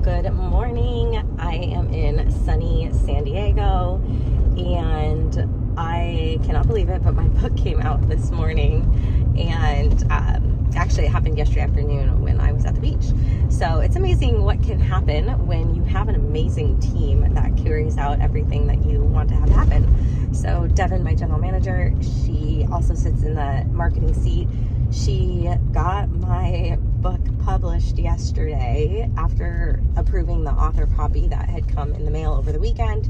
Good morning. I am in sunny San Diego, and I cannot believe it, but my book came out this morning, and actually it happened yesterday afternoon when I was at the beach. So it's amazing what can happen when you have an amazing team that carries out everything that you want to have happen. So Devin, my general manager, she also sits in the marketing seat. She got my book published yesterday after approving the author copy that had come in the mail over the weekend,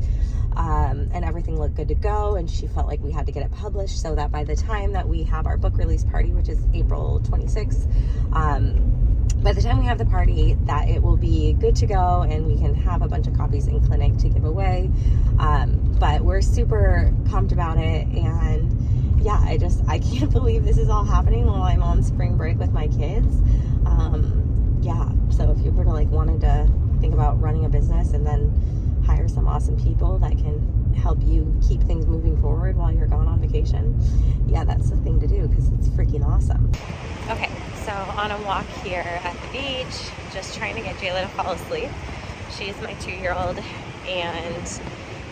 and everything looked good to go, and she felt like we had to get it published so that by the time that we have our book release party, which is April 26th, by the time we have the party, that it will be good to go and we can have a bunch of copies in clinic to give away. But we're super pumped about it, and yeah, I can't believe this is all happening while I'm on spring break with my kids. Yeah, so if you were to wanted to think about running a business and then hire some awesome people that can help you keep things moving forward while you're gone on vacation, yeah, that's the thing to do because it's freaking awesome. Okay, so on a walk here at the beach, just trying to get Jayla to fall asleep. She's my 2-year-old, and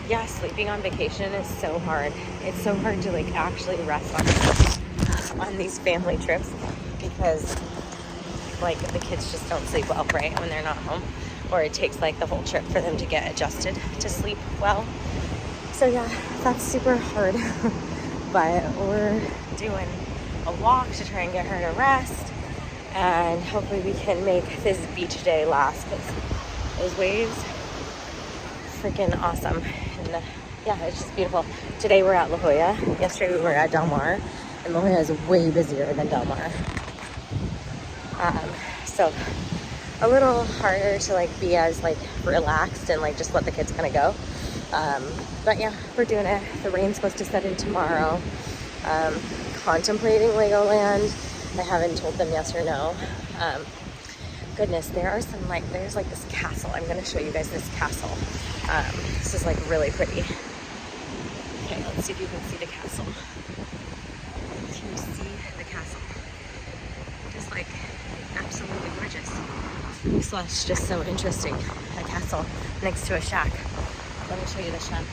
yeah, sleeping on vacation is so hard. It's so hard to actually rest on these family trips because the kids just don't sleep well, right, when they're not home, or it takes the whole trip for them to get adjusted to sleep well. So yeah, that's super hard. But we're doing a walk to try and get her to rest, and hopefully we can make this beach day last because those waves freaking awesome. And yeah, it's just beautiful. Today we're at La Jolla. Yesterday we were at Del Mar, and La Jolla is way busier than Del Mar. So a little harder to be as relaxed and just let the kids kind of go. But yeah, we're doing it. The rain's supposed to set in tomorrow. Contemplating Legoland. I haven't told them yes or no. Goodness, there are some there's this castle. I'm gonna show you guys this castle. This is really pretty. Okay, let's see if you can see the castle. Can you see the castle? Just absolutely gorgeous. Slash just so interesting. A castle next to a shack. Let me show you the shack.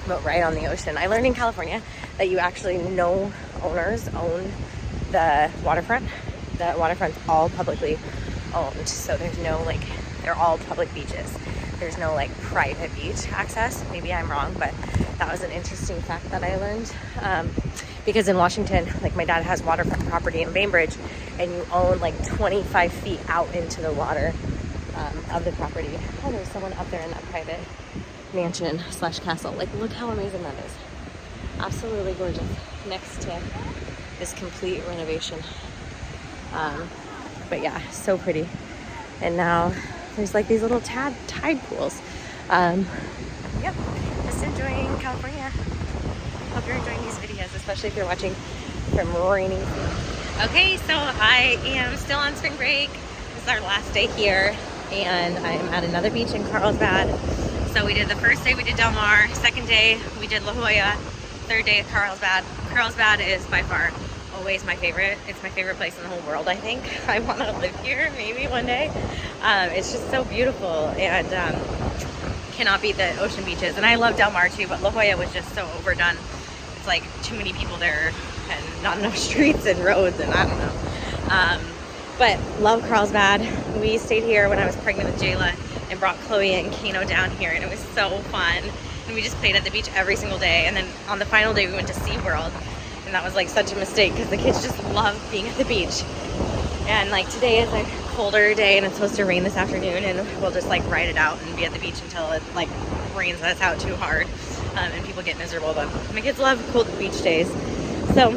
But right on the ocean. I learned in California that you actually know owners own the waterfront. The waterfront's all publicly owned, so there's no they're all public beaches. There's no private beach access. Maybe I'm wrong, but that was an interesting fact that I learned. Because in Washington, my dad has waterfront property in Bainbridge, and you own 25 feet out into the water of the property. Oh, there's someone up there in that private mansion / castle. Look how amazing that is. Absolutely gorgeous. Next to this complete renovation. But yeah, so pretty. And now there's these little tide pools. Yep, just enjoying California. Hope you're enjoying these videos, especially if you're watching from rainy. Okay, so I am still on spring break. This is our last day here, and I'm at another beach in Carlsbad. So we did the first day, we did Del Mar. Second day, we did La Jolla. Third day, Carlsbad. Carlsbad is by far always my favorite. It's my favorite place in the whole world, I think. I want to live here maybe one day. It's just so beautiful, and cannot beat the ocean beaches. And I love Del Mar too, but La Jolla was just so overdone. It's too many people there and not enough streets and roads, and I don't know. But love Carlsbad. We stayed here when I was pregnant with Jayla and brought Chloe and Kano down here, and it was so fun. And we just played at the beach every single day. And then on the final day we went to SeaWorld, and that was such a mistake because the kids just love being at the beach. And today is a colder day, and it's supposed to rain this afternoon, and we'll just ride it out and be at the beach until it rains us out too hard, and people get miserable. But my kids love cold beach days, so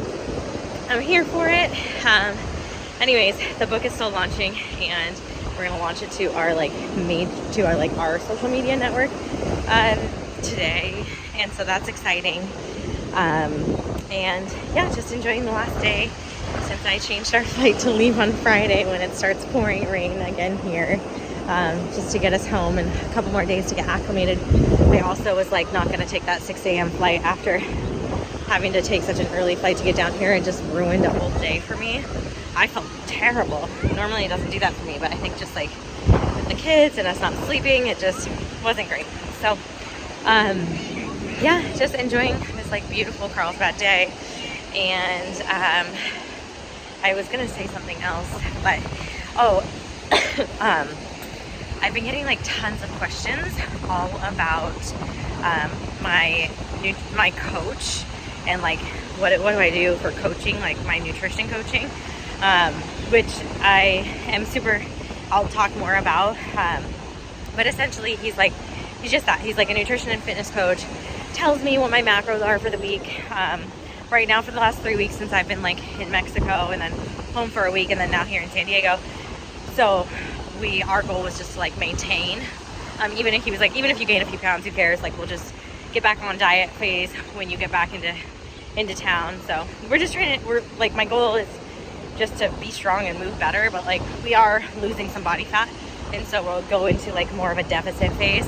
I'm here for it. Anyways, the book is still launching, and we're gonna launch it to our our social media network today, and so that's exciting. And yeah, just enjoying the last day since I changed our flight to leave on Friday when it starts pouring rain again here, just to get us home and a couple more days to get acclimated. I also was not going to take that 6 a.m. flight after having to take such an early flight to get down here, it just ruined a whole day for me. I felt terrible. Normally it doesn't do that for me, but I think just like with the kids and us not sleeping, it just wasn't great. So yeah, just enjoying this like beautiful Carlsbad day. And I was gonna say something else, but I've been getting like tons of questions all about my coach and like what do I do for coaching, like my nutrition coaching, which I am I'll talk more about, but essentially he's just that. He's like a nutrition and fitness coach, tells me what my macros are for the week. Right now for the last 3 weeks since I've been like in Mexico and then home for a week and then now here in San Diego. So our goal was just to like maintain, even if he was like, even if you gain a few pounds, who cares, like we'll just get back on diet phase when you get back into town. So we're just we're like, my goal is just to be strong and move better, but like we are losing some body fat, and so we'll go into like more of a deficit phase.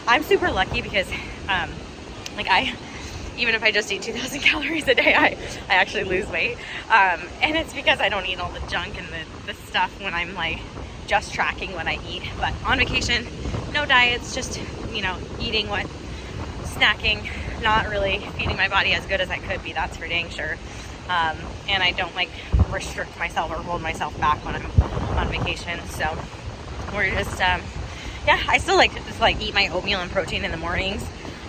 I'm super lucky because like even if I just eat 2,000 calories a day, I actually lose weight, and it's because I don't eat all the junk and the stuff when I'm like just tracking what I eat. But on vacation, no diets, just, you know, eating snacking, not really feeding my body as good as I could be, that's for dang sure. And I don't like restrict myself or hold myself back when I'm on vacation. So we're just yeah, I still like to just like eat my oatmeal and protein in the mornings,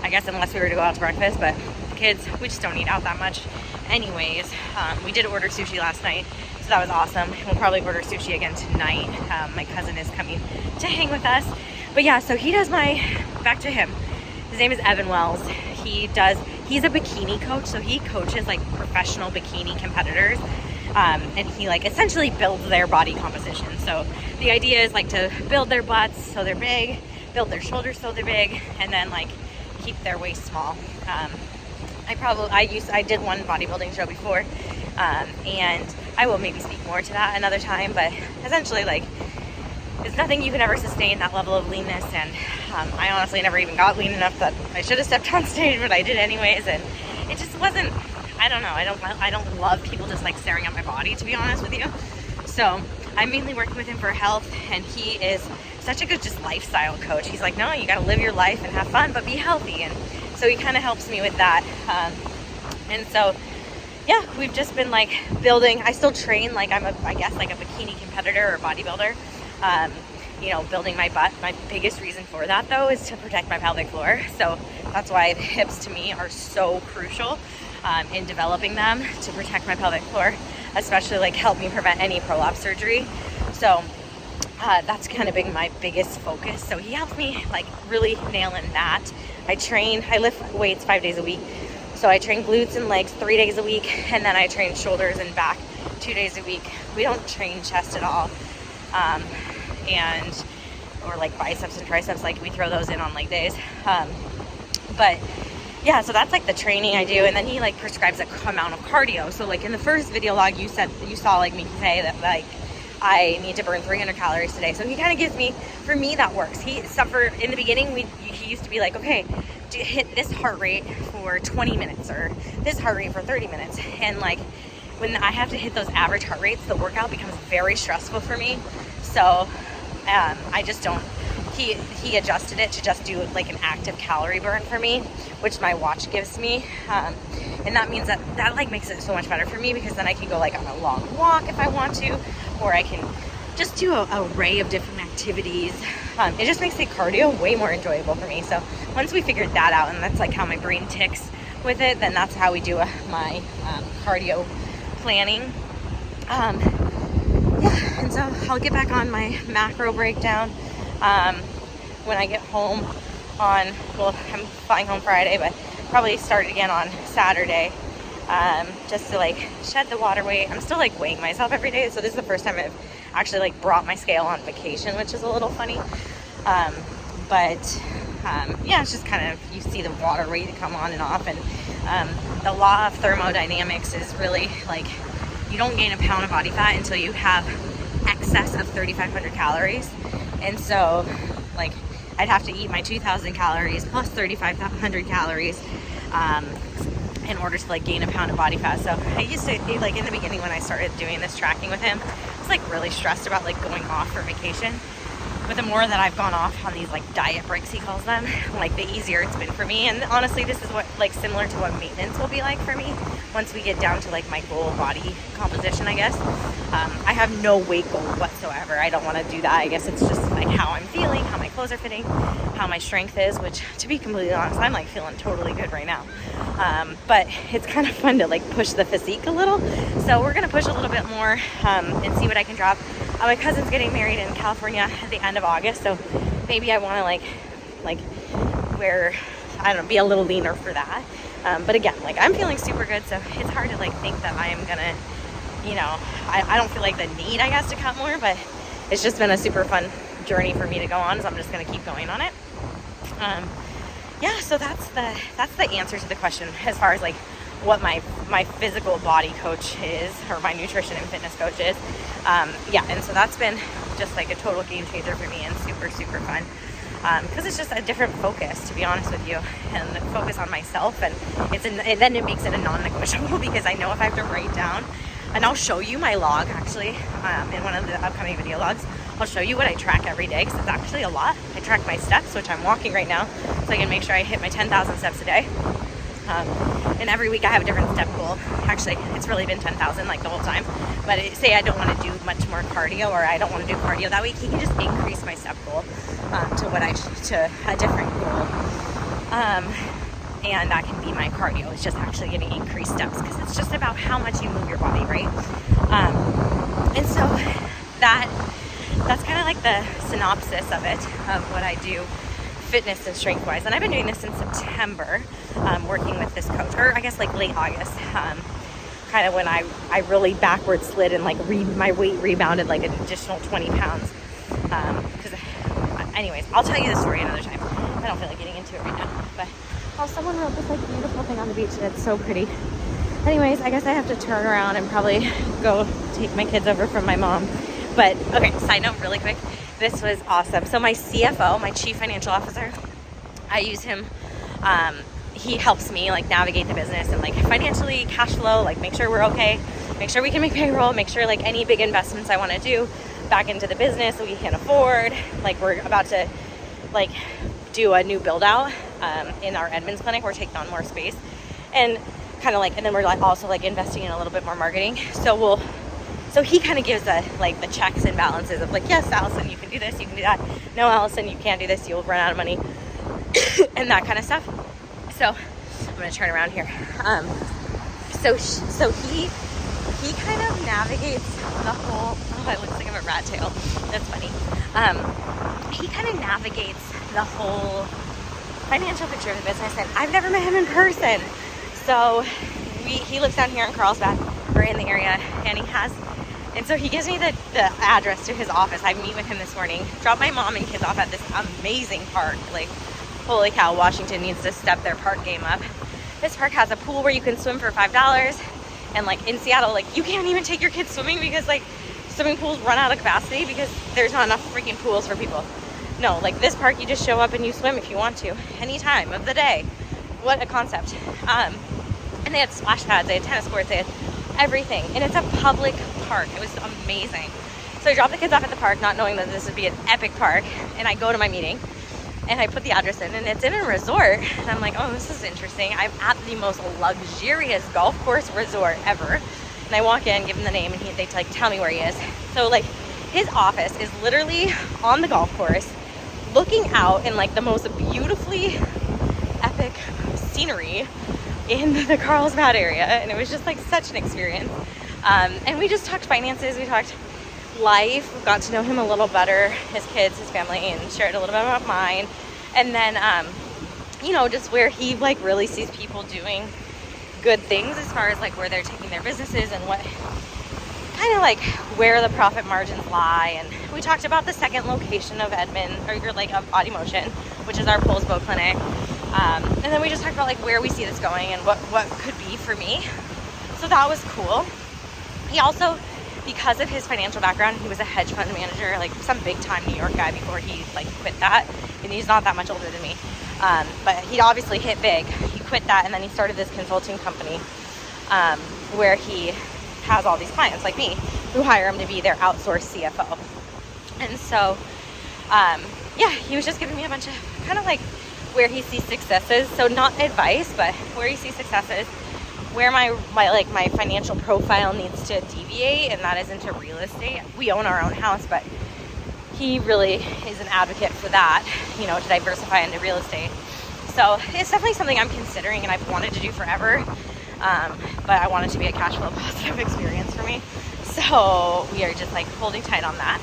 I guess, unless we were to go out to breakfast. But the kids, we just don't eat out that much anyways. We did order sushi last night, so that was awesome. We'll probably order sushi again tonight. My cousin is coming to hang with us. But yeah, so he does back to him. His name is Evan Wells. He's a bikini coach, so he coaches like professional bikini competitors. And he like essentially builds their body composition. So the idea is like to build their butts so they're big, build their shoulders so they're big, and then like keep their waist small. I did one bodybuilding show before, and I will maybe speak more to that another time, but essentially like it's nothing you can ever sustain that level of leanness, and I honestly never even got lean enough that I should have stepped on stage, but I did anyways, and it just wasn't, I don't know, I don't love people just like staring at my body, to be honest with you. So I'm mainly working with him for health, and he is such a good just lifestyle coach. He's like, no, you got to live your life and have fun, but be healthy. And so he kind of helps me with that. And so, yeah, we've just been like building. I still train like I guess like a bikini competitor or bodybuilder. You know, building my butt. My biggest reason for that though is to protect my pelvic floor. So that's why the hips to me are so crucial in developing them, to protect my pelvic floor, especially like help me prevent any prolapse surgery. So that's kind of my biggest focus. So he helps me like really nail in that. I lift weights 5 days a week. So I train glutes and legs 3 days a week, and then I train shoulders and back 2 days a week. We don't train chest at all. Or like biceps and triceps, like we throw those in on leg days. But yeah, so that's like the training I do. And then he like prescribes a amount of cardio. So like in the first video log, you saw like me say that like I need to burn 300 calories today. So he kind of gives me, for me that works. He suffered in the beginning. He used to be like, okay, hit this heart rate for 20 minutes or this heart rate for 30 minutes. And like when I have to hit those average heart rates, the workout becomes very stressful for me. So I just don't, he adjusted it to just do like an active calorie burn for me, which my watch gives me. And that means that like makes it so much better for me, because then I can go like on a long walk if I want to, or I can just do an array of different activities. It just makes the cardio way more enjoyable for me. So once we figured that out, and that's like how my brain ticks with it, then that's how we do my cardio planning. Yeah, and so I'll get back on my macro breakdown when I get home I'm flying home Friday, but probably start again on Saturday, just to like shed the water weight. I'm still like weighing myself every day, so this is the first time I've actually like brought my scale on vacation, which is a little funny. Yeah, it's just kind of, you see the water weight come on and off, and the law of thermodynamics is really like, you don't gain a pound of body fat until you have excess of 3,500 calories. And so like I'd have to eat my 2,000 calories plus 3,500 calories. And in order to like gain a pound of body fat. So I used to, like in the beginning when I started doing this tracking with him, I was like really stressed about like going off for vacation. But the more that I've gone off on these like diet breaks, he calls them, like the easier it's been for me. And honestly, this is what like similar to what maintenance will be like for me once we get down to like my goal body composition, I guess. I have no weight goal whatsoever. I don't want to do that. I guess it's just like how I'm feeling, how my clothes are fitting, how my strength is, which to be completely honest, I'm like feeling totally good right now. But it's kind of fun to like push the physique a little. So we're going to push a little bit more and see what I can drop. My cousin's getting married in California at the end of August, so maybe I want to like wear, I don't know, be a little leaner for that. But again, like I'm feeling super good, so it's hard to like think that I am gonna, you know, I don't feel like the need, I guess, to cut more, but it's just been a super fun journey for me to go on, so I'm just gonna keep going on it. Yeah, so that's the answer to the question as far as like what my physical body coach is, or my nutrition and fitness coach is. Yeah, and so that's been just like a total game changer for me and super, super fun. Because it's just a different focus, to be honest with you, and focus on myself. And then it makes it a non-negotiable because I know if I have to write down, and I'll show you my log actually in one of the upcoming video logs. I'll show you what I track every day because it's actually a lot. I track my steps, which I'm walking right now, so I can make sure I hit my 10,000 steps a day. And every week I have a different step goal. Actually, it's really been 10,000 like the whole time. But say I don't want to do much more cardio, or I don't want to do cardio that week, he can just increase my step goal to a different goal. And that can be my cardio. It's just actually getting increased steps because it's just about how much you move your body, right? And so that's kind of like the synopsis of it, of what I do fitness and strength wise. And I've been doing this since September, working with this coach, or I guess like late August, kind of when I really backward slid and like my weight rebounded like an additional 20 pounds. Because anyways, I'll tell you the story another time. I don't feel like getting into it right now, but someone wrote this like beautiful thing on the beach and it's so pretty. Anyways, I guess I have to turn around and probably go take my kids over from my mom. But okay, side note really quick. This was awesome. So my CFO, my chief financial officer, I use him. He helps me like navigate the business and like financially, cash flow, like make sure we're okay, make sure we can make payroll, make sure like any big investments I want to do back into the business that we can afford. Like we're about to like do a new build out in our Edmonds clinic. We're taking on more space and kind of like, and then we're like also like investing in a little bit more marketing. So he kind of gives the checks and balances of like, yes, Allison, you can do this, you can do that. No, Allison, you can't do this, you'll run out of money and that kind of stuff. So I'm going to turn around here. So he kind of navigates the whole, it looks like I have a rat tail. That's funny. He kind of navigates the whole financial picture of the business, and I've never met him in person. So he lives down here in Carlsbad, or in the area, and so he gives me the address to his office. I meet with him this morning, drop my mom and kids off at this amazing park. Like, holy cow, Washington needs to step their park game up. This park has a pool where you can swim for $5, and like in Seattle, like you can't even take your kids swimming because like swimming pools run out of capacity because there's not enough freaking pools for people. No, like this park, you just show up and you swim if you want to, any time of the day. What a concept. And they had splash pads, they had tennis courts, they had everything. And it's a public park. It was amazing. So I dropped the kids off at the park, not knowing that this would be an epic park. And I go to my meeting and I put the address in, and it's in a resort. And I'm like, oh, this is interesting. I'm at the most luxurious golf course resort ever. And I walk in, give them the name, and they like tell me where he is. So like his office is literally on the golf course, looking out in like the most beautifully epic scenery in the Carlsbad area. And it was just like such an experience. And we just talked finances, we talked life, we got to know him a little better, his kids, his family, and shared a little bit about mine. And then, you know, just where he like really sees people doing good things as far as like where they're taking their businesses and what kind of like where the profit margins lie. And we talked about the second location of Edmond, or like of Body Motion, which is our Pulse Boat clinic. And then we just talked about like where we see this going and what could be for me. So that was cool. He also, because of his financial background, he was a hedge fund manager, like some big time New York guy before he like quit that. And he's not that much older than me. But he'd obviously hit big. He quit that, and then he started this consulting company where he has all these clients like me who hire him to be their outsourced CFO. And so, yeah, he was just giving me a bunch of kind of like where he sees successes. So not advice, but where he sees successes, where my financial profile needs to deviate, and that is into real estate. We own our own house, but he really is an advocate for that, you know, to diversify into real estate. So it's definitely something I'm considering and I've wanted to do forever. But I want it to be a cash flow positive experience for me. So we are just like holding tight on that.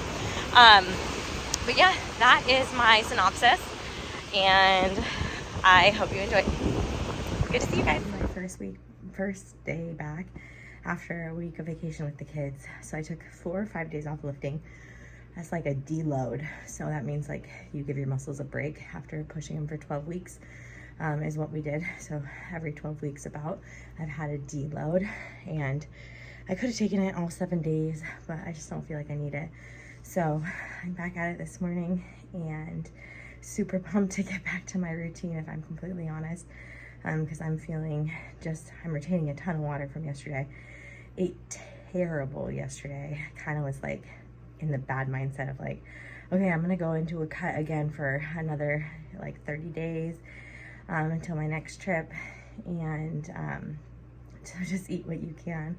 But yeah, that is my synopsis, and I hope you enjoyed. Good to see you guys. My first day back after a week of vacation with the kids. So I took 4 or 5 days off lifting. That's like a deload. So that means like you give your muscles a break after pushing them for 12 weeks. Is what we did. So every 12 weeks about, I've had a deload, and I could have taken it all 7 days, but I just don't feel like I need it. So I'm back at it this morning and super pumped to get back to my routine, if I'm completely honest, because I'm feeling I'm retaining a ton of water from yesterday. Ate terrible yesterday. Kind of was like in the bad mindset of like, okay, I'm gonna go into a cut again for another like 30 days. Until my next trip, and so just eat what you can.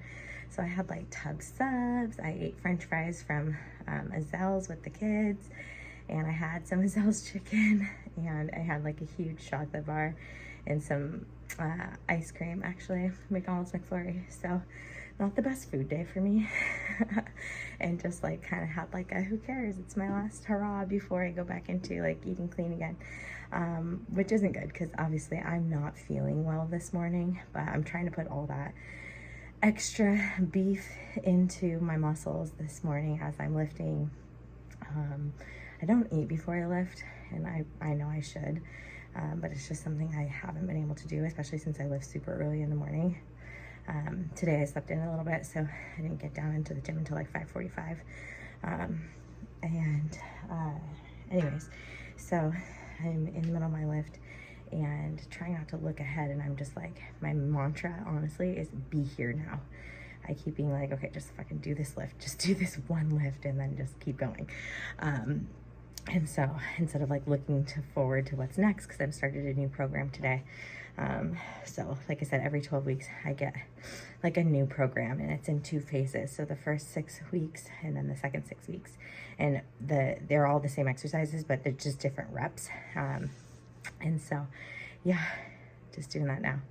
So I had like tub subs, I ate french fries from Azel's with the kids, and I had some Azel's chicken, and I had like a huge chocolate bar and some ice cream, actually, McDonald's McFlurry. So not the best food day for me. And just like kind of had like a who cares, it's my last hurrah before I go back into like eating clean again. Which isn't good because obviously I'm not feeling well this morning, but I'm trying to put all that extra beef into my muscles this morning as I'm lifting. I don't eat before I lift, and I know I should, but it's just something I haven't been able to do, especially since I lift super early in the morning. Today I slept in a little bit, so I didn't get down into the gym until like 5:45. Anyways, so I'm in the middle of my lift and trying not to look ahead, and I'm just like, my mantra honestly is be here now. I keep being like, okay, just fucking do this lift, just do this one lift and then just keep going. And so instead of like looking forward to what's next, because I've started a new program today. So like I said, every 12 weeks I get like a new program, and it's in 2 phases. So the first 6 weeks and then the second 6 weeks, and they're all the same exercises, but they're just different reps. And so, yeah, just doing that now.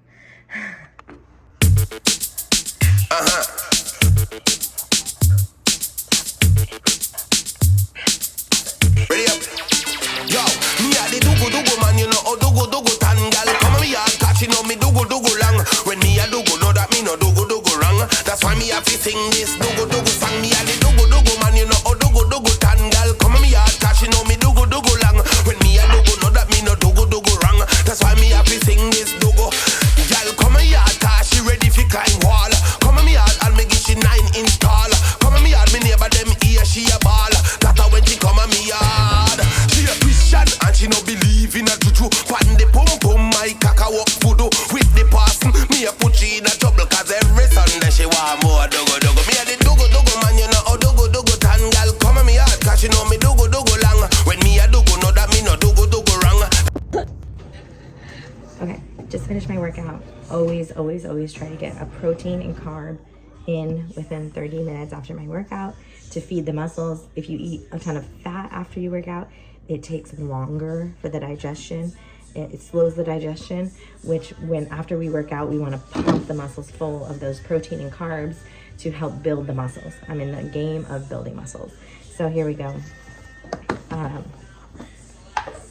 Ready up? Yo, me a the dugu man, you know, oh dugu tangal. Come on, me a catching on me dugu lang. When me a dugu, know that me no dugu wrong. That's why me a fi sing this dugu song. Me a the dugu man, you know, oh dugu tangal. Come on, me a catching on me dugu lang. When me a dugu, know that me no dugu wrong. That's why me a fi sing this dugu. Y'all come on, yard, cause she ready fi climb wall. Come on, me yard, and me give she 9-inch tall. Come on, me yard, me neighbor them ear she a ball. That's how when she come on me yard. She a Christian and she no believe in a juju. Pan the pum my caca walk voodoo. With the person, me a put she in a trouble, cause every Sunday she want more dugu. Me a the dugu man, you know, oh dugu tangal. Come on me yard, cause she know me dugu long. When me a dugu, know that me no dugu wrong. Okay, just finished my workout. Always try to get a protein and carb in within 30 minutes after my workout to feed the muscles. If you eat a ton of fat after you work out, it takes longer for the digestion. It slows the digestion, which after we work out, we want to pump the muscles full of those protein and carbs to help build the muscles. I'm in the game of building muscles. So here we go.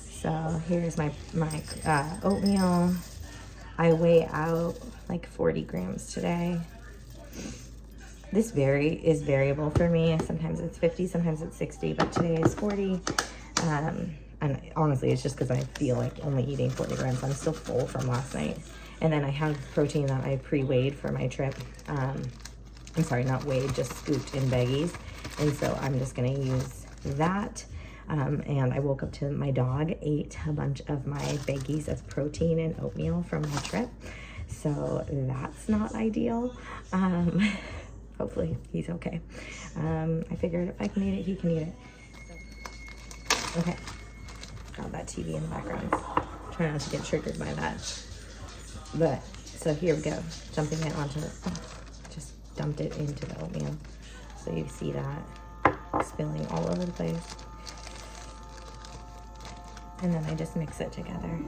So here's my oatmeal. I weigh out like 40 grams today. This is variable for me. Sometimes it's 50, sometimes it's 60, but today is 40. And honestly, it's just because I feel like only eating 40 grams. I'm still full from last night. And then I have protein that I pre-weighed for my trip. I'm sorry, not weighed, just scooped in baggies. And so I'm just gonna use that. And I woke up to my dog ate a bunch of my baggies of protein and oatmeal from my trip. So that's not ideal. Hopefully he's okay. I figured if I can eat it, he can eat it. Okay, got that TV in the background. Try not to get triggered by that. But, so here we go. Dumping it onto, just dumped it into the oatmeal. So you see that spilling all over the place. And then I just mix it together.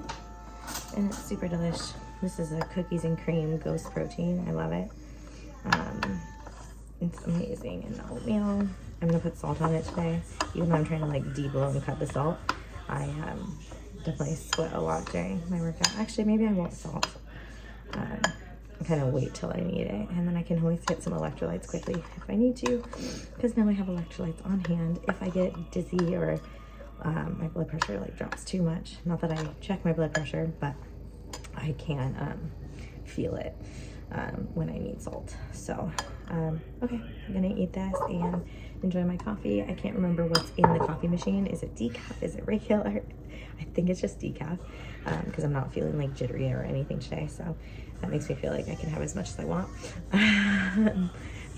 And it's super delish. This is a cookies and cream ghost protein. I love it. It's amazing. And the oatmeal, I'm gonna put salt on it today. Even though I'm trying to like de-blow and cut the salt, I definitely sweat a lot during my workout. Actually, maybe I won't salt. Kind of wait till I need it, and then I can always hit some electrolytes quickly if I need to, because now I have electrolytes on hand if I get dizzy or my blood pressure like drops too much. Not that I check my blood pressure, but I can feel it when I need salt. So okay, I'm gonna eat this and enjoy my coffee. I can't remember what's in the coffee machine. Is it decaf? Is it regular? I think it's just decaf, because I'm not feeling like jittery or anything today, so that makes me feel like I can have as much as I want.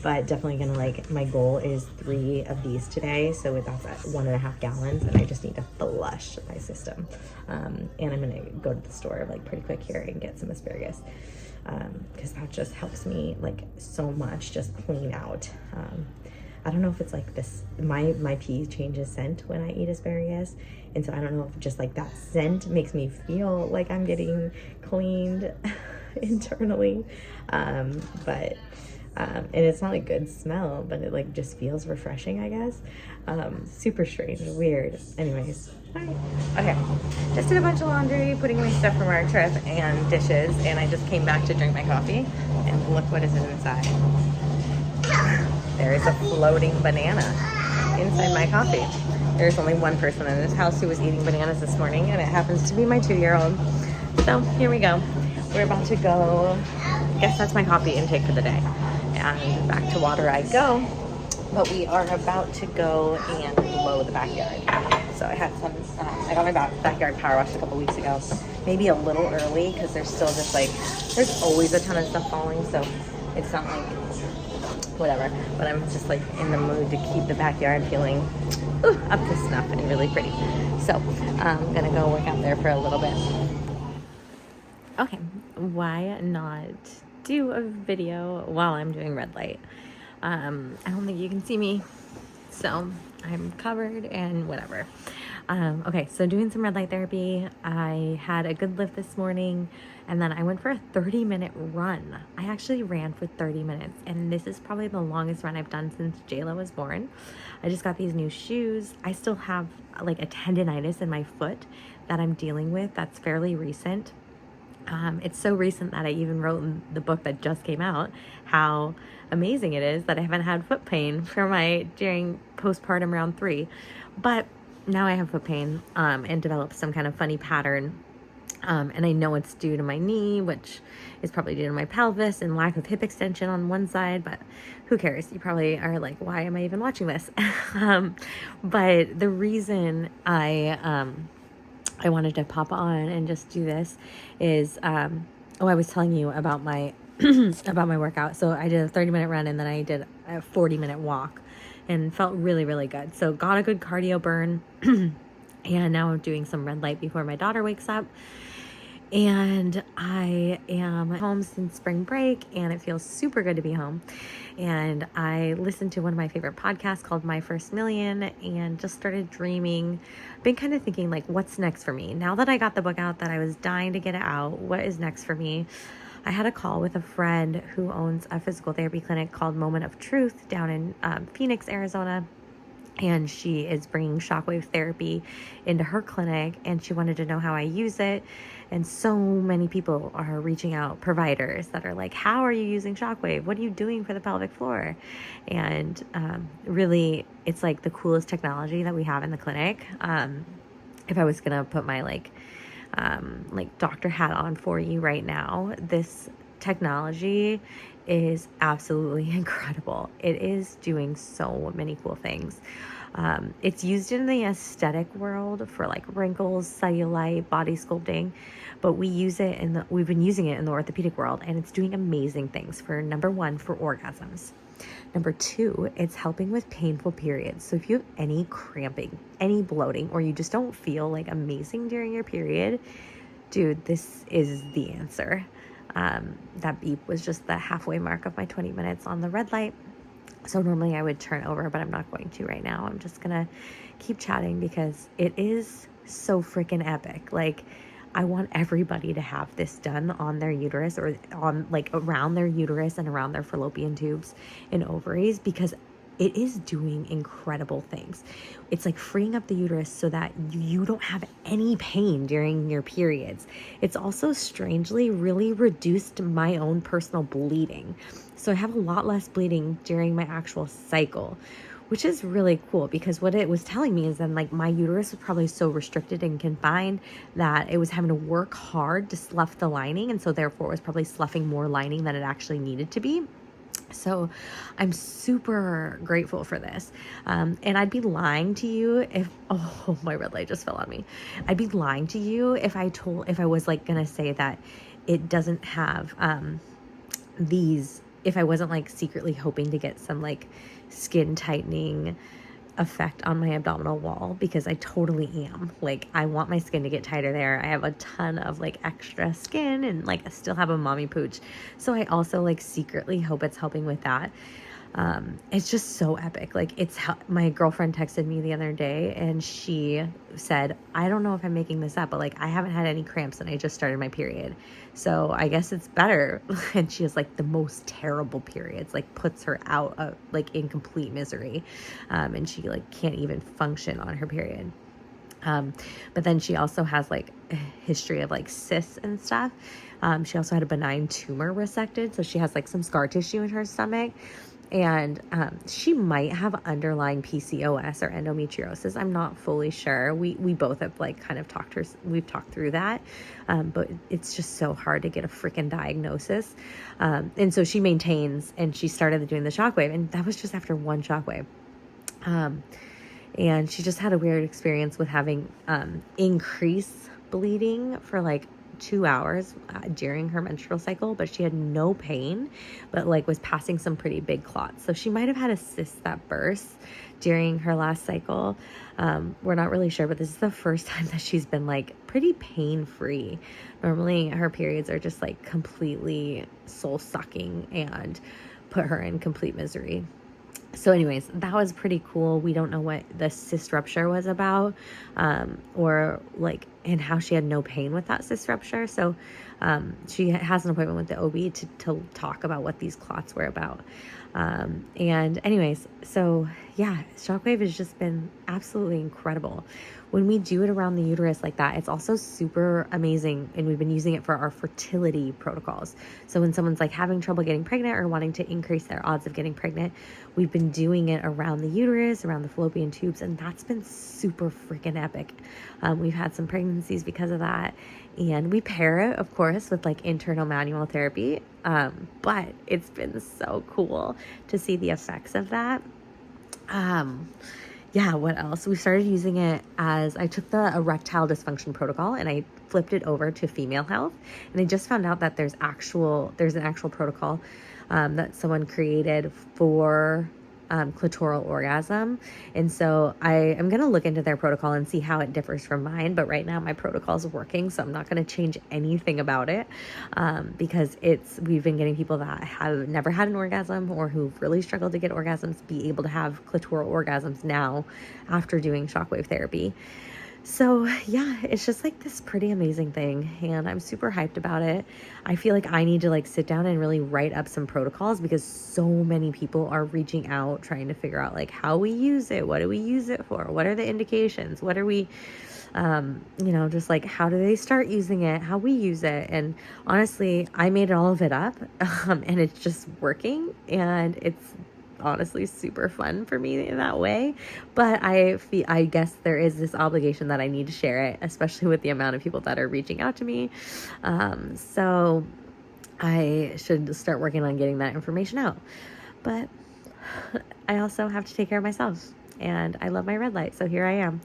But definitely gonna, like, my goal is 3 of these today, so that's at 1.5 gallons, and I just need to flush my system. And I'm gonna go to the store like pretty quick here and get some asparagus, because that just helps me like so much, just clean out. I don't know if it's like this, my pee changes scent when I eat asparagus, and so I don't know if just like that scent makes me feel like I'm getting cleaned internally. But and it's not a good smell, but it like just feels refreshing, I guess. Super strange, weird. Anyways, all right. Okay, just did a bunch of laundry, putting away stuff from our trip and dishes, and I just came back to drink my coffee, and look what is inside. There is a floating banana inside my coffee. There's only one person in this house who was eating bananas this morning, and it happens to be my 2-year-old. So here we go. We're about to go. I guess that's my coffee intake for the day. And back to water I go. But we are about to go and blow the backyard. So I had some, I got my backyard power washed a couple weeks ago. Maybe a little early because there's still just like, there's always a ton of stuff falling. So it's not like, whatever. But I'm just like in the mood to keep the backyard feeling up to snuff and really pretty. So I'm going to go work out there for a little bit. Okay, why not do a video while I'm doing red light? I don't think you can see me, so I'm covered and whatever. Okay, so doing some red light therapy. I had a good lift this morning, and then I went for a 30-minute run. I actually ran for 30 minutes, and this is probably the longest run I've done since Jayla was born. I just got these new shoes. I still have like a tendonitis in my foot that I'm dealing with. That's fairly recent. It's so recent that I even wrote in the book that just came out how amazing it is that I haven't had foot pain during postpartum round 3. But now I have foot pain and developed some kind of funny pattern. And I know it's due to my knee, which is probably due to my pelvis and lack of hip extension on one side, but who cares? You probably are like, why am I even watching this? But the reason I wanted to pop on and just do this is, I was telling you about my, about my workout. So I did a 30-minute run, and then I did a 40-minute walk, and felt really, really good. So got a good cardio burn. And now I'm doing some red light before my daughter wakes up. And I am home since spring break, and it feels super good to be home. And I listened to one of my favorite podcasts called My First Million, and just started dreaming. Been kind of thinking like, what's next for me? Now that I got the book out, that I was dying to get it out, what is next for me? I had a call with a friend who owns a physical therapy clinic called Moment of Truth down in Phoenix, Arizona. And she is bringing shockwave therapy into her clinic, and she wanted to know how I use it. And so many people are reaching out, providers that are like, how are you using shockwave? What are you doing for the pelvic floor? And really, it's like the coolest technology that we have in the clinic. If I was going to put my like doctor hat on for you right now, this technology is absolutely incredible. It is doing so many cool things. It's used in the aesthetic world for like wrinkles, cellulite, body sculpting, but we've been using it in the orthopedic world, and it's doing amazing things for, number one, for orgasms. Number two, it's helping with painful periods. So if you have any cramping, any bloating, or you just don't feel like amazing during your period, dude, this is the answer. That beep was just the halfway mark of my 20 minutes on the red light. So normally I would turn over, but I'm not going to right now. I'm just going to keep chatting because it is so freaking epic. Like, I want everybody to have this done on their uterus, or on like around their uterus and around their fallopian tubes and ovaries, because it is doing incredible things. It's like freeing up the uterus so that you don't have any pain during your periods. It's also strangely really reduced my own personal bleeding. So I have a lot less bleeding during my actual cycle, which is really cool, because what it was telling me is then like my uterus was probably so restricted and confined that it was having to work hard to slough the lining. And so therefore it was probably sloughing more lining than it actually needed to be. So I'm super grateful for this. And I'd be lying to you if, oh, my red light just fell on me. I'd be lying to you if I was like going to say that it doesn't have, if I wasn't like secretly hoping to get some like skin tightening effect on my abdominal wall, because I totally am. Like, I want my skin to get tighter there. I have a ton of like extra skin, and like I still have a mommy pooch. So I also like secretly hope it's helping with that. It's just so epic. Like, my girlfriend texted me the other day and she said, I don't know if I'm making this up, but like, I haven't had any cramps and I just started my period. So I guess it's better. And she has like the most terrible periods, like puts her out of like in complete misery. And she like can't even function on her period. But then she also has like a history of like cysts and stuff. She also had a benign tumor resected. So she has like some scar tissue in her stomach. And she might have underlying PCOS or endometriosis. I'm not fully sure. We both have like kind of we've talked through that. But it's just so hard to get a freaking diagnosis. And so she maintains, and she started doing the shockwave, and that was just after one shockwave. And she just had a weird experience with having increased bleeding for like 2 hours during her menstrual cycle, but she had no pain, but like was passing some pretty big clots. So she might have had a cyst that burst during her last cycle. We're not really sure, but this is the first time that she's been like pretty pain-free. Normally her periods are just like completely soul-sucking and put her in complete misery. So anyways, that was pretty cool. We don't know what the cyst rupture was about, or like, and how she had no pain with that cyst rupture. So she has an appointment with the OB to talk about what these clots were about. And anyways, so yeah, shockwave has just been absolutely incredible. When we do it around the uterus like that, it's also super amazing. And we've been using it for our fertility protocols. So when someone's like having trouble getting pregnant or wanting to increase their odds of getting pregnant, we've been doing it around the uterus, around the fallopian tubes, and that's been super freaking epic. We've had some pregnancies because of that. And we pair it, of course, with like internal manual therapy. But it's been so cool to see the effects of that. Yeah, what else? We started using it as, I took the erectile dysfunction protocol and I flipped it over to female health. And I just found out that there's an actual protocol that someone created for clitoral orgasm. And so I am going to look into their protocol and see how it differs from mine. But right now my protocol is working, so I'm not going to change anything about it, because we've been getting people that have never had an orgasm or who've really struggled to get orgasms be able to have clitoral orgasms now after doing shockwave therapy. So yeah, it's just like this pretty amazing thing, and I'm super hyped about it. I feel like I need to like sit down and really write up some protocols, because so many people are reaching out trying to figure out like how we use it, what do we use it for, what are the indications, what are we just like how do they start using it, how we use it. And honestly, I made all of it up, and it's just working, and it's honestly super fun for me in that way. But I guess there is this obligation that I need to share it, especially with the amount of people that are reaching out to me. So I should start working on getting that information out. But I also have to take care of myself, and I love my red light, so here I am.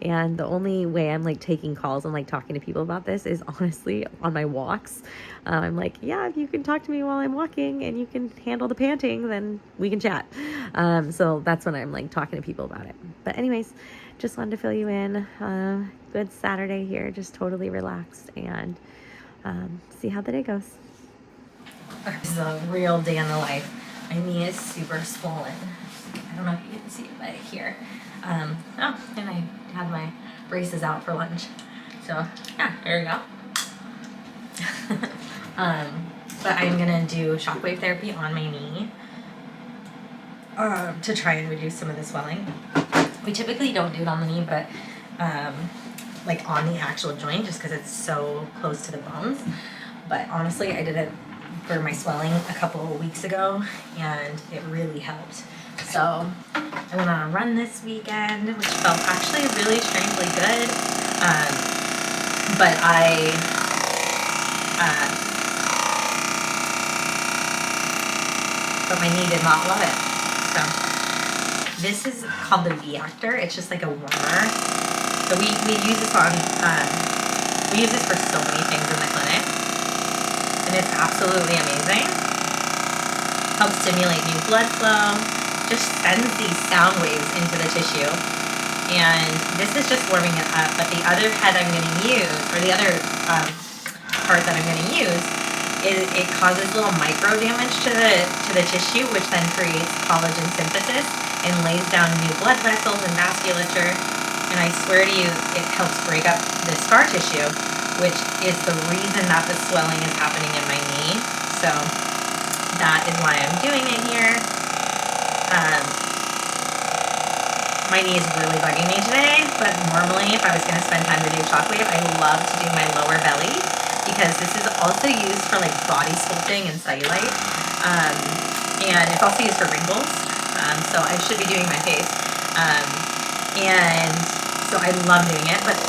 And the only way I'm like taking calls and like talking to people about this is honestly on my walks. I'm like, yeah, if you can talk to me while I'm walking and you can handle the panting, then we can chat. So that's when I'm like talking to people about it. But anyways, just wanted to fill you in. Good Saturday here, just totally relaxed, and see how the day goes. This is a real day in the life. My knee is super swollen. I don't know if you can see it right here. And I had my braces out for lunch. So yeah, there we go. But I'm gonna do shockwave therapy on my knee to try and reduce some of the swelling. We typically don't do it on the knee, but like on the actual joint, just because it's so close to the bones. But honestly, I did it for my swelling a couple of weeks ago, and it really helped. So I went on a run this weekend, which felt actually really strangely good. But my knee did not love it. So this is called the V-Actor. It's just like a warmer. So we use this on, we use this for so many things in the clinic, and it's absolutely amazing. Helps stimulate new blood flow, just sends these sound waves into the tissue. And this is just warming it up, but the other head I'm going to use, or the other part that I'm going to use, is it causes little micro damage to the tissue, which then creates collagen synthesis and lays down new blood vessels and vasculature. And I swear to you, it helps break up the scar tissue, which is the reason that the swelling is happening in my knee. So that is why I'm doing it here. My knee is really bugging me today, but normally if I was going to spend time to do shockwave, I love to do my lower belly, because this is also used for like body sculpting and cellulite, and it's also used for wrinkles, so I should be doing my face, and so I love doing it, but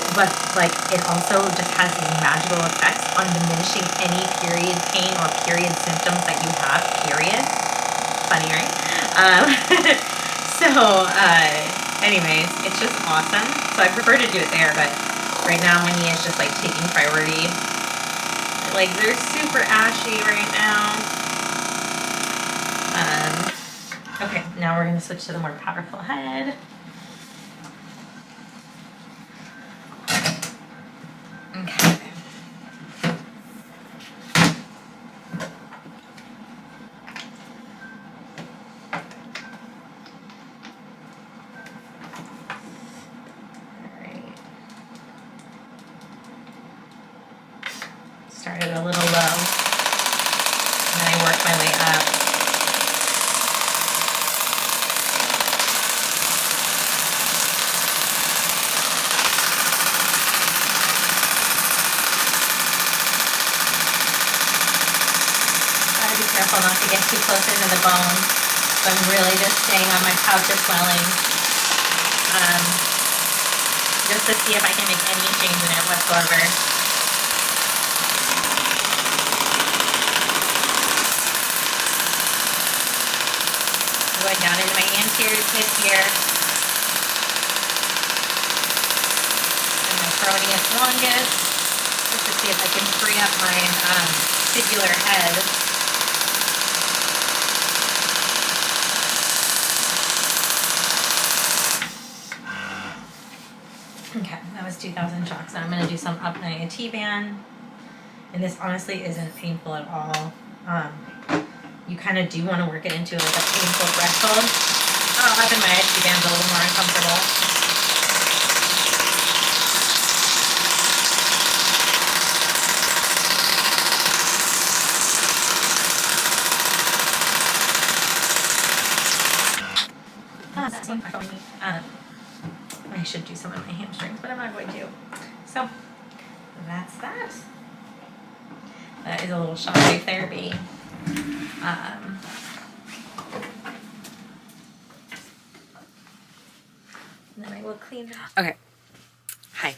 like it also just has these magical effects on diminishing any period pain or period symptoms that you have, period. Funny, right? Anyways, it's just awesome. So I prefer to do it there, but right now my knee is just like taking priority. Like they're super ashy right now. Okay, now we're gonna switch to the more powerful head. Okay. Started a little low, and then I worked my way up. Gotta be careful not to get too close into the bone. So I'm really just staying on my pouch of swelling, just to see if I can make any change in it whatsoever. Going down into my anterior tip here, and my peroneus longus, just to see if I can free up my fibular head. Okay, that was 2,000 shocks. Now I'm going to do some up my T-band, and this honestly isn't painful at all. You kind of do want to work it into like a painful threshold. Oh, up in my T-band's a little more uncomfortable. I should do some of my hamstrings, but I'm not going to. So that's that. That is a little shockwave therapy. Then I will clean. Okay. Hi.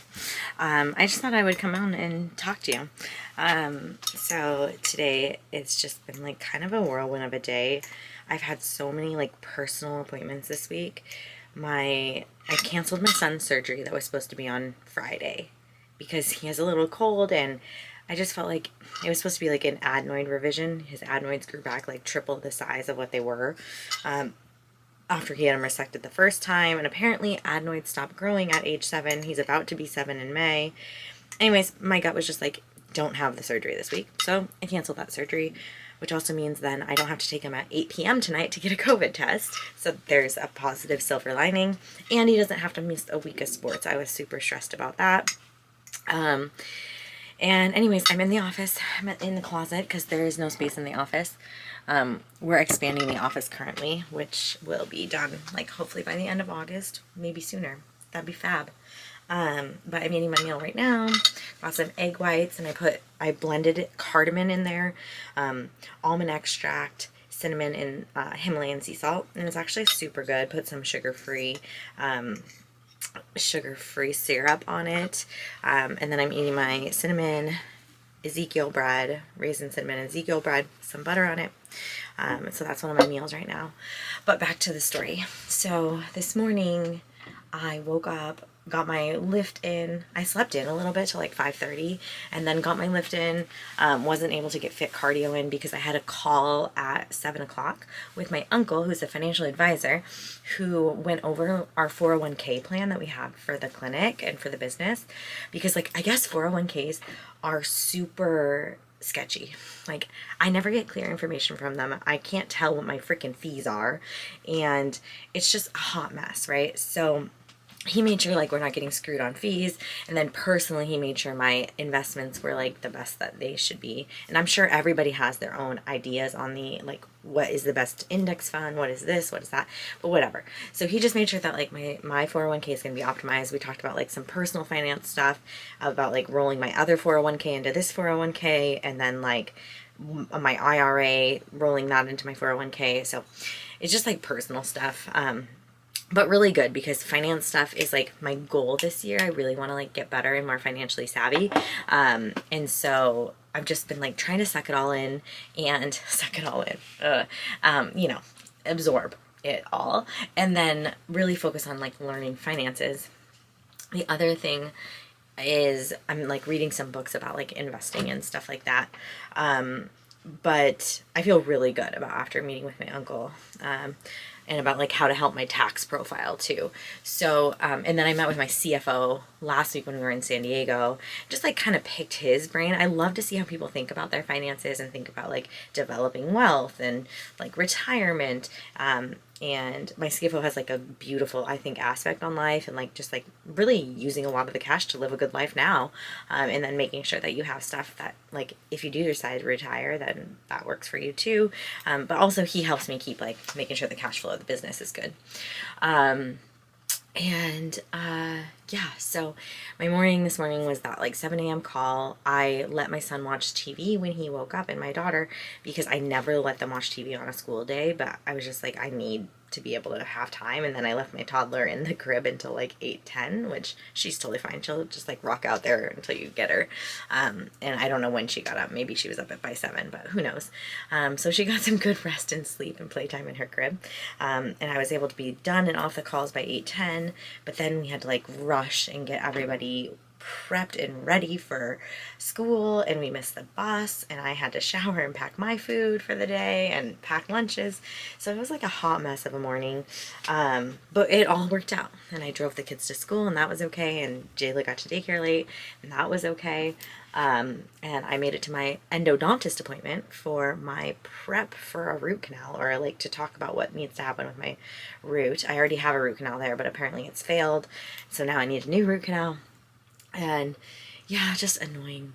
I just thought I would come on and talk to you. So today it's just been like kind of a whirlwind of a day. I've had so many like personal appointments this week. I canceled my son's surgery that was supposed to be on Friday because he has a little cold, and I just felt like it was supposed to be like an adenoid revision. His adenoids grew back like triple the size of what they were after he had them resected the first time. And apparently adenoids stopped growing at age 7. He's about to be 7 in May. Anyways, my gut was just like, don't have the surgery this week. So I canceled that surgery, which also means then I don't have to take him at 8 p.m. tonight to get a COVID test. So there's a positive silver lining. And he doesn't have to miss a week of sports. I was super stressed about that. And anyways, I'm in the office. I'm in the closet because there is no space in the office. We're expanding the office currently, which will be done like hopefully by the end of August, maybe sooner. That'd be fab. But I'm eating my meal right now. Got some egg whites, and I blended cardamom in there, almond extract, cinnamon, and Himalayan sea salt, and it's actually super good. Put some sugar-free syrup on it, and then I'm eating my cinnamon Ezekiel bread, raisin cinnamon Ezekiel bread, some butter on it. So that's one of my meals right now. But back to the story. So this morning I woke up, got my lift in. I slept in a little bit till like 5:30, and then got my lift in. Wasn't able to get fit cardio in because I had a call at 7 o'clock with my uncle, who's a financial advisor, who went over our 401k plan that we have for the clinic and for the business. Because like, I guess 401ks are super sketchy. Like, I never get clear information from them. I can't tell what my freaking fees are, and it's just a hot mess, right? So he made sure like we're not getting screwed on fees, and then personally he made sure my investments were like the best that they should be. And I'm sure everybody has their own ideas on the like what is the best index fund, what is this, what is that, but whatever. So he just made sure that like my 401k is going to be optimized. We talked about like some personal finance stuff, about like rolling my other 401k into this 401k, and then like my IRA, rolling that into my 401k. So it's just like personal stuff. But really good, because finance stuff is like my goal this year. I really want to like get better and more financially savvy. And so I've just been like trying to suck it all in and absorb it all, and then really focus on like learning finances. The other thing is I'm like reading some books about like investing and stuff like that. But I feel really good about after meeting with my uncle, and about like how to help my tax profile too. So, and then I met with my CFO last week when we were in San Diego, just like kind of picked his brain. I love to see how people think about their finances and think about like developing wealth and like retirement. And my CFO has like a beautiful, I think, aspect on life, and like just like really using a lot of the cash to live a good life now. And then making sure that you have stuff that like if you do decide to retire, then that works for you too. But also he helps me keep like making sure the cash flow of the business is good. Yeah, so my morning this morning was that like 7 a.m. call. I let my son watch TV when he woke up, and my daughter, because I never let them watch TV on a school day, but I was just like, I need to be able to have time. And then I left my toddler in the crib until like 8:10, which she's totally fine. She'll just like rock out there until you get her. And I don't know when she got up. Maybe she was up by 7, but who knows? So she got some good rest and sleep and playtime in her crib. And I was able to be done and off the calls by 8:10, but then we had to like rush and get everybody prepped and ready for school, and we missed the bus, and I had to shower and pack my food for the day and pack lunches. So it was like a hot mess of a morning, but it all worked out, and I drove the kids to school, and that was okay, and Jayla got to daycare late, and that was okay. And I made it to my endodontist appointment for my prep for a root canal, or like to talk about what needs to happen with my root. I already have a root canal there, but apparently it's failed, so now I need a new root canal. And yeah, just annoying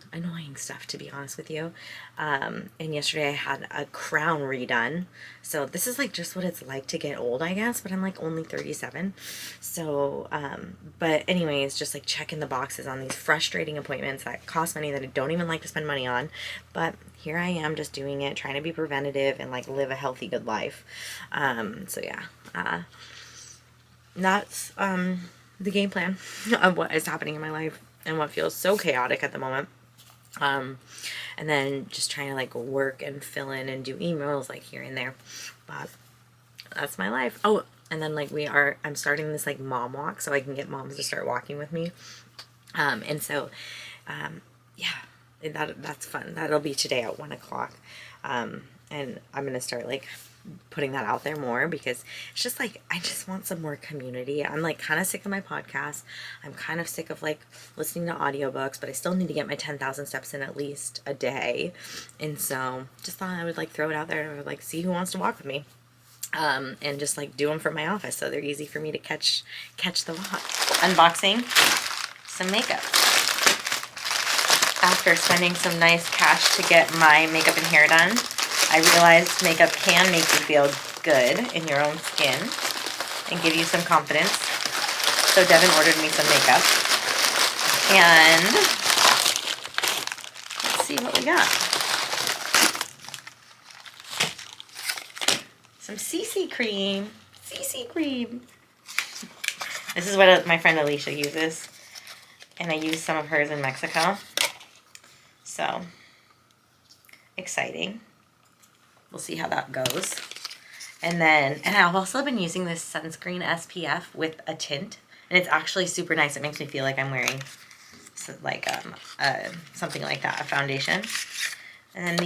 stuff, to be honest with you. And yesterday I had a crown redone. So this is like just what it's like to get old, I guess, but I'm like only 37. So, but anyways, just like checking the boxes on these frustrating appointments that cost money that I don't even like to spend money on. But here I am just doing it, trying to be preventative and like live a healthy, good life. So yeah, that's, the game plan of what is happening in my life. and what feels so chaotic at the moment. And then just trying to like work and fill in and do emails like here and there. But that's my life. Oh, and then like I'm starting this like mom walk so I can get moms to start walking with me. And so, yeah, that's fun. That'll be today at 1 o'clock. And I'm going to start like putting that out there more because it's just like, I just want some more community. I'm like kind of sick of my podcast. I'm kind of sick of like listening to audiobooks, but I still need to get my 10,000 steps in at least a day. And so just thought I would like throw it out there and like see who wants to walk with me. And just like do them from my office so they're easy for me to catch the walk. Unboxing some makeup. After spending some nice cash to get my makeup and hair done, I realized makeup can make you feel good in your own skin and give you some confidence. So Devin ordered me some makeup. And let's see what we got. Some CC cream. CC cream. This is what my friend Alicia uses. And I used some of hers in Mexico. So, exciting. We'll see how that goes. And I've also been using this sunscreen SPF with a tint. And it's actually super nice. It makes me feel like I'm wearing like something like that, a foundation. And then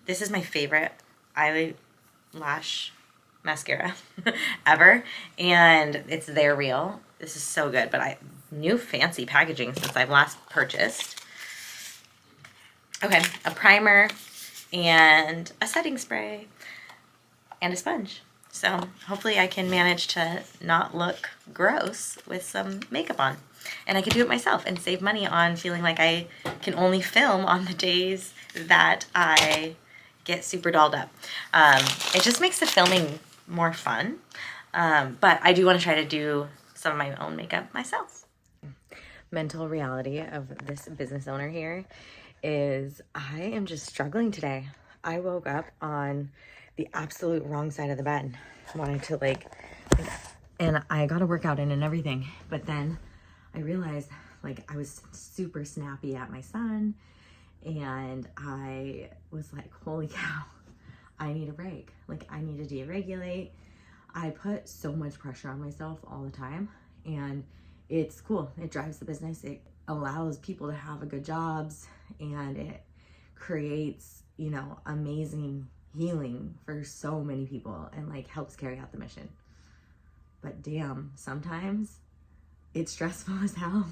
this is my favorite eyelash mascara ever. And it's They're Real. This is so good. But new fancy packaging since I've last purchased. Okay, a primer and a setting spray and a sponge. So hopefully I can manage to not look gross with some makeup on. And I can do it myself and save money on feeling like I can only film on the days that I get super dolled up. It just makes the filming more fun. But I do want to try to do some of my own makeup myself. Mental reality of this business owner here is I am just struggling today. I woke up on the absolute wrong side of the bed. I wanted to and I got a workout in and everything. But then I realized like I was super snappy at my son and I was like, holy cow, I need a break. Like I need to deregulate. I put so much pressure on myself all the time and it's cool. It drives the business. It allows people to have good jobs and it creates, amazing healing for so many people and like helps carry out the mission. But damn, sometimes it's stressful as hell.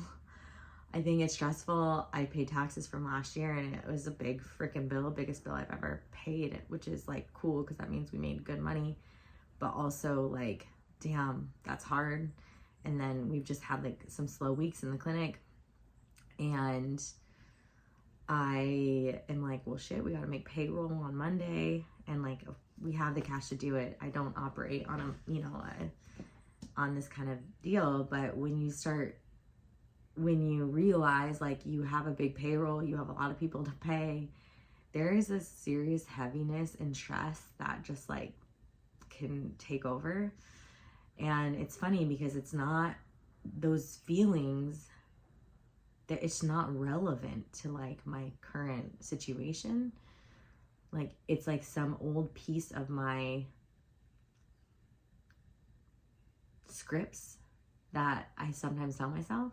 I think it's stressful. I paid taxes from last year and it was a big freaking bill, biggest bill I've ever paid, which is like cool because that means we made good money, but also like, damn, that's hard. And then we've just had like some slow weeks in the clinic and I am like, well, shit, we got to make payroll on Monday. And like, we have the cash to do it. I don't operate on on this kind of deal. But when you realize like you have a big payroll, you have a lot of people to pay, there is a serious heaviness and stress that just like can take over. And it's funny because it's not those feelings that it's not relevant to like my current situation. Like it's like some old piece of my scripts that I sometimes tell myself.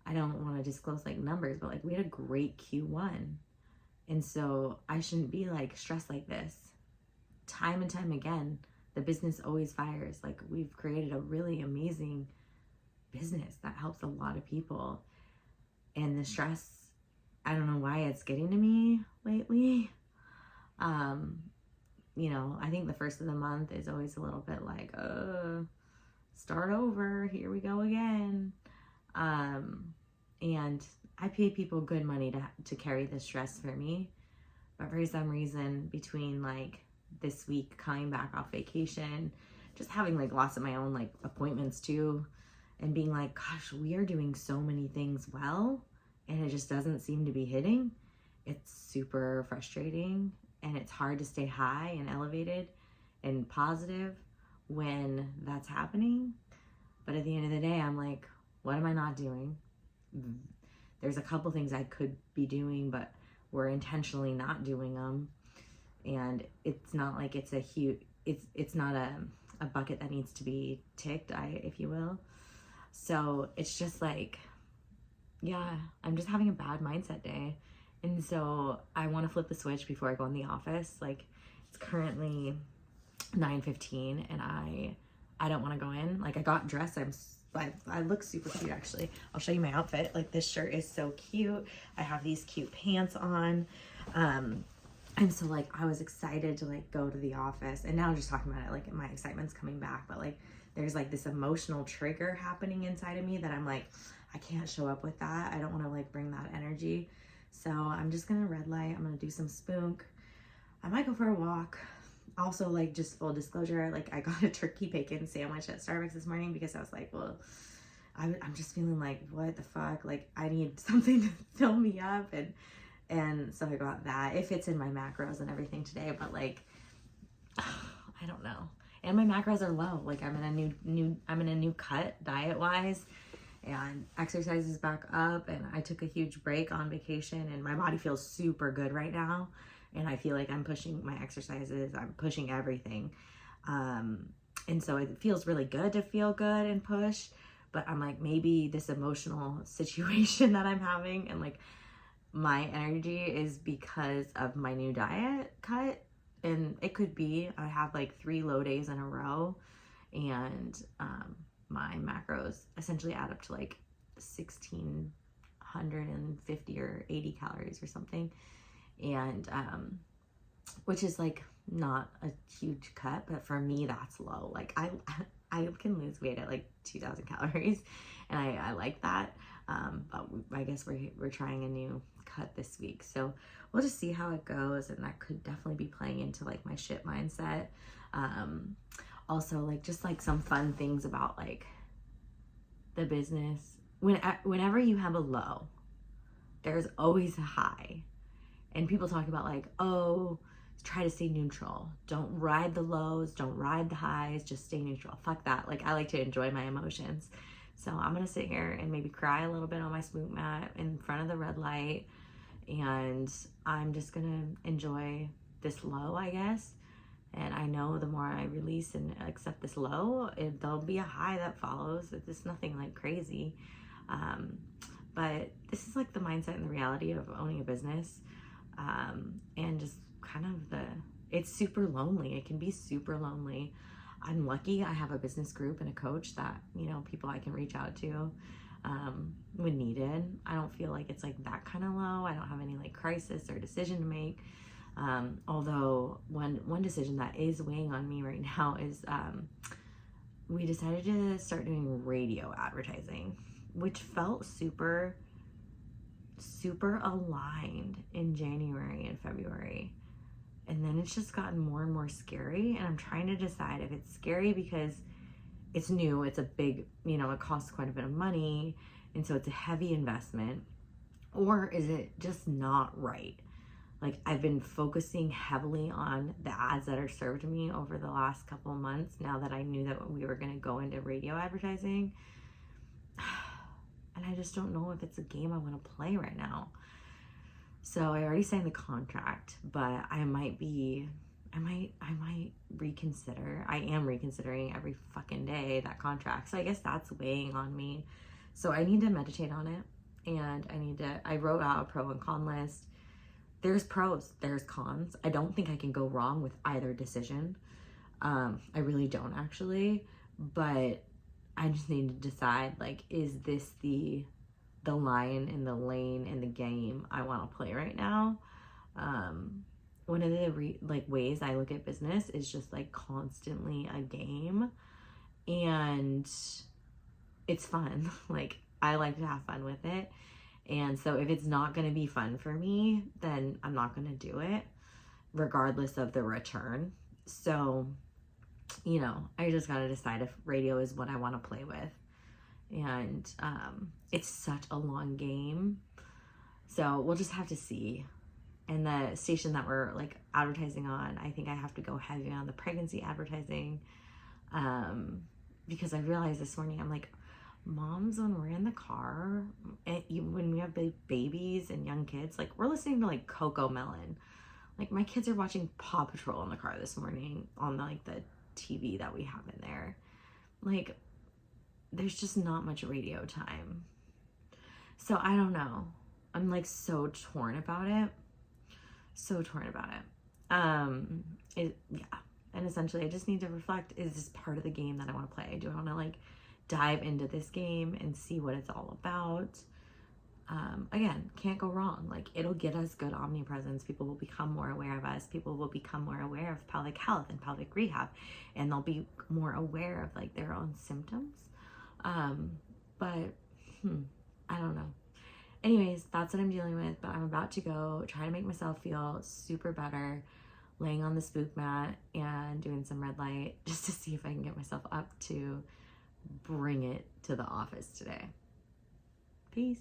I don't want to disclose like numbers, but like we had a great Q1. And so I shouldn't be like stressed like this. Time and time again, the business always fires. Like we've created a really amazing business that helps a lot of people. And the stress, I don't know why it's getting to me lately. I think the first of the month is always a little bit like, start over, here we go again. And I pay people good money to carry the stress for me. But for some reason, between like this week coming back off vacation, just having like lots of my own like appointments too, and being like, gosh, we are doing so many things well, and it just doesn't seem to be hitting. It's super frustrating, and it's hard to stay high and elevated and positive when that's happening. But at the end of the day, I'm like, what am I not doing? There's a couple things I could be doing, but we're intentionally not doing them. And it's not like it's a huge, it's not a bucket that needs to be ticked, if you will. So it's just like, yeah, I'm just having a bad mindset day. And so I want to flip the switch before I go in the office. Like, it's currently 9:15 and I don't want to go in. Like, I got dressed. I look super cute, actually. I'll show you my outfit. Like, this shirt is so cute. I have these cute pants on. And so, like, I was excited to, like, go to the office. And now I'm just talking about it, like, my excitement's coming back. But, like, there's, like, this emotional trigger happening inside of me that I'm, like, I can't show up with that. I don't want to, like, bring that energy. So I'm just going to red light. I'm going to do some spook. I might go for a walk. Also, like, just full disclosure, like, I got a turkey bacon sandwich at Starbucks this morning because I was like, well, I'm just feeling like, what the fuck? Like, I need something to fill me up. And so I got that. It fits in my macros and everything today, but, like, I don't know. And my macros are low. Like, I'm in a new cut diet wise, and exercise is back up, and I took a huge break on vacation, and my body feels super good right now. And I feel like I'm pushing my exercises, I'm pushing everything. And so it feels really good to feel good and push, but I'm like, maybe this emotional situation that I'm having and, like, my energy is because of my new diet cut. And it could be, I have like 3 low days in a row, and my macros essentially add up to like 1,650 or 80 calories or something. And which is like not a huge cut, but for me that's low. Like, I can lose weight at like 2,000 calories, and I like that. But I guess we're trying a new cut this week, so we'll just see how it goes. And that could definitely be playing into like my shit mindset. Also, like, just like some fun things about like the business. Whenever you have a low, there's always a high. And people talk about like, oh, try to stay neutral. Don't ride the lows, don't ride the highs, just stay neutral. Fuck that. Like, I like to enjoy my emotions. So I'm gonna sit here and maybe cry a little bit on my spook mat in front of the red light, and I'm just gonna enjoy this low, I guess. And I know the more I release and accept this low, there'll be a high that follows. It's nothing like crazy. But this is like the mindset and the reality of owning a business. And just kind of it's super lonely. It can be super lonely. I'm lucky I have a business group and a coach that, you know, people I can reach out to when needed. I don't feel like it's like that kind of low. I don't have any like crisis or decision to make. Although one decision that is weighing on me right now is we decided to start doing radio advertising, which felt super aligned in January and February. And then it's just gotten more and more scary. And I'm trying to decide if it's scary because it's new, it's a big, you know, it costs quite a bit of money. And so it's a heavy investment. Or is it just not right? Like, I've been focusing heavily on the ads that are served to me over the last couple of months now that I knew that we were going to go into radio advertising. And I just don't know if it's a game I want to play right now. So I already signed the contract, but I might reconsider. I am reconsidering every fucking day that contract. So I guess that's weighing on me. So I need to meditate on it. And I wrote out a pro and con list. There's pros, there's cons. I don't think I can go wrong with either decision. I really don't, actually. But I just need to decide, like, is this the line in the lane in the game I want to play right now? One of the ways I look at business is just like constantly a game, and it's fun. Like, I like to have fun with it. And so if it's not going to be fun for me, then I'm not going to do it regardless of the return. So, you know, I just got to decide if radio is what I want to play with. And it's such a long game. So we'll just have to see. And the station that we're like advertising on, I think I have to go heavy on the pregnancy advertising. Because I realized this morning, I'm like, moms, when we're in the car, and even when we have babies and young kids, like we're listening to like Coco Melon. Like my kids are watching Paw Patrol in the car this morning on like the TV that we have in there. Like there's just not much radio time. So I don't know. I'm like so torn about it. So torn about it. Yeah. And essentially I just need to reflect, is this part of the game that I want to play? Do I want to like dive into this game and see what it's all about? Again, can't go wrong. Like it'll get us good omnipresence. People will become more aware of us. People will become more aware of pelvic health and pelvic rehab, and they'll be more aware of like their own symptoms. But I don't know. Anyways, that's what I'm dealing with, but I'm about to go try to make myself feel super better, laying on the spook mat and doing some red light just to see if I can get myself up to bring it to the office today. Peace.